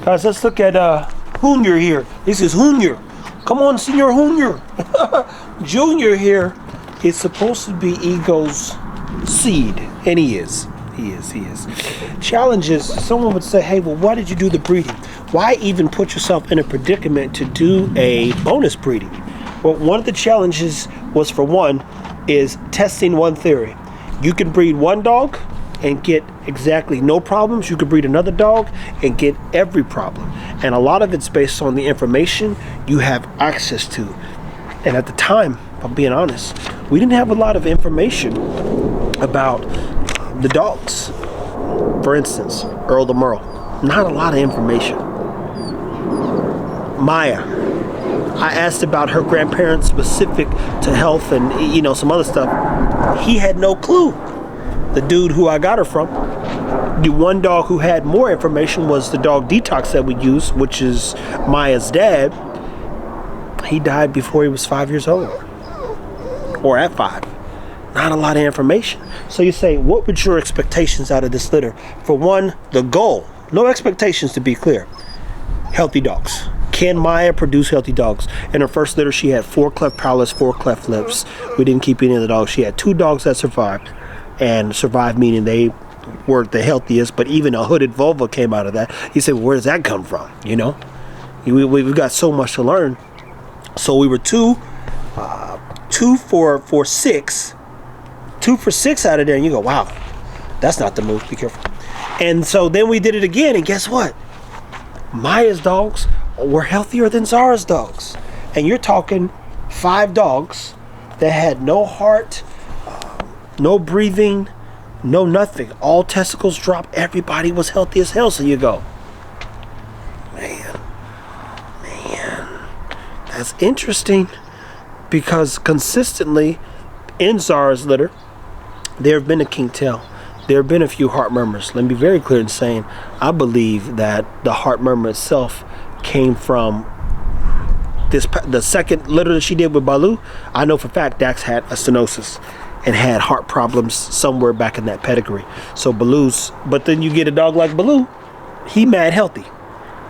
Guys, let's look at Junior here. This is Junior. Come on, Senor Junior. Junior here is supposed to be Ego's seed, and he is. He is. Challenges, someone would say, hey, well, why did you do the breeding? Why even put yourself in a predicament to do a bonus breeding? Well, one of the challenges was, for one, is testing one theory. You can breed one dog and get exactly no problems. You could breed another dog and get every problem. And a lot of it's based on the information you have access to. And at the time, if I'm being honest, we didn't have a lot of information about the dogs. For instance, Earl the Merle. Not a lot of information. Maya. I asked about her grandparents specific to health and, you know, some other stuff. He had no clue. The dude who I got her from, the one dog who had more information was the dog Detox that we use, which is Maya's dad. He died before he was 5 years old, or at 5. Not a lot of information. So you say, what were your expectations out of this litter? For one, the goal, no expectations, to be clear, healthy dogs. Can Maya produce healthy dogs? In her first litter, she had 4 cleft palates, 4 cleft lips. We didn't keep any of the dogs. She had 2 dogs that survived. And survived meaning they weren't the healthiest, but even a hooded vulva came out of that. You say, well, where does that come from? You know, we've got so much to learn. So we were 2 for 6, 2 for 6 out of there, and you go, wow, that's not the move. Be careful. And so then we did it again, and guess what? Maya's dogs were healthier than Zara's dogs, and you're talking 5 dogs that had no heart, no breathing, no nothing. All testicles dropped. Everybody was healthy as hell. So you go, man, that's interesting, because consistently in Zara's litter, there have been a king tail. There have been a few heart murmurs. Let me be very clear in saying, I believe that the heart murmur itself came from the second litter that she did with Baloo. I know for a fact Dax had a stenosis and had heart problems somewhere back in that pedigree. So Baloo's, but then you get a dog like Baloo, he mad healthy.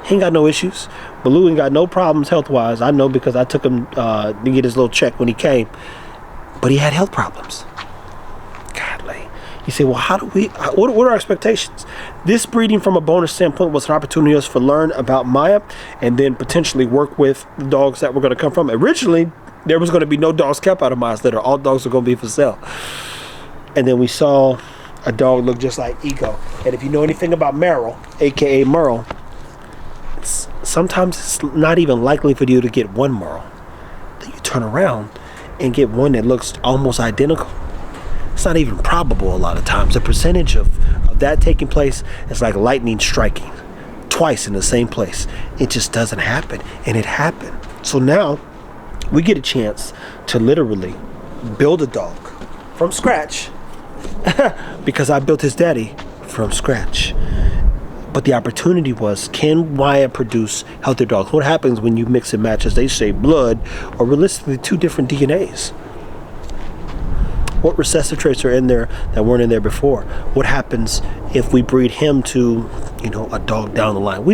He ain't got no issues. Baloo ain't got no problems health-wise. I know, because I took him to get his little check when he came. But he had health problems. Godly. You say, well, what are our expectations? This breeding from a bonus standpoint was an opportunity for us to learn about Maya and then potentially work with the dogs that were going to come from. Originally, there was going to be no dogs kept out of Maya's litter. All dogs are going to be for sale. And then we saw a dog look just like Ego. And if you know anything about Merle, aka Merle, sometimes it's not even likely for you to get one Merle. Then you turn around and get one that looks almost identical. It's not even probable a lot of times. The percentage of that taking place is like lightning striking twice in the same place. It just doesn't happen. And it happened. So now we get a chance to literally build a dog from scratch because I built his daddy from scratch. But the opportunity was, can Maya produce healthy dogs? What happens when you mix and match, as they say, blood, or realistically 2 different DNAs? What recessive traits are in there that weren't in there before? What happens if we breed him to, a dog down the line? We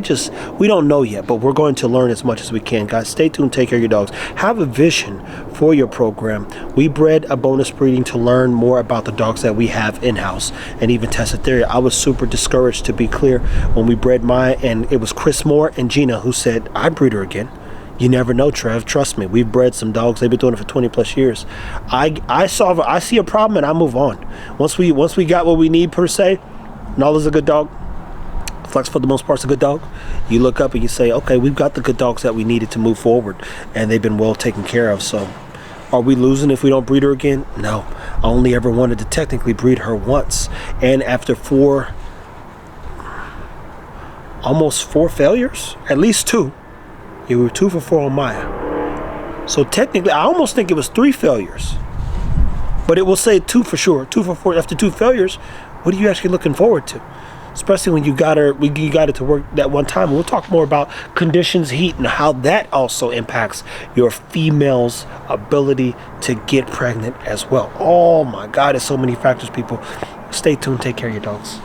don't know yet, but we're going to learn as much as we can. Guys, stay tuned, take care of your dogs. Have a vision for your program. We bred a bonus breeding to learn more about the dogs that we have in-house and even test a theory. I was super discouraged, to be clear, when we bred Maya, and it was Chris Moore and Gina who said, I'd breed her again. You never know, Trev. Trust me. We've bred some dogs. They've been doing it for 20 plus years. I see a problem and I move on. Once we got what we need, per se, Nala's a good dog. Flex, for the most part, is a good dog. You look up and you say, okay, we've got the good dogs that we needed to move forward, and they've been well taken care of. So are we losing if we don't breed her again? No. I only ever wanted to technically breed her once. And after almost four failures, at least 2, you were 2 for 4 on Maya. So technically, I almost think it was 3 failures. But it will say 2 for sure. 2 for 4 after 2 failures. What are you actually looking forward to? especially when you got it to work that one time. We'll talk more about conditions, heat, and how that also impacts your female's ability to get pregnant as well. Oh my God, there's so many factors, people. Stay tuned. Take care of your dogs.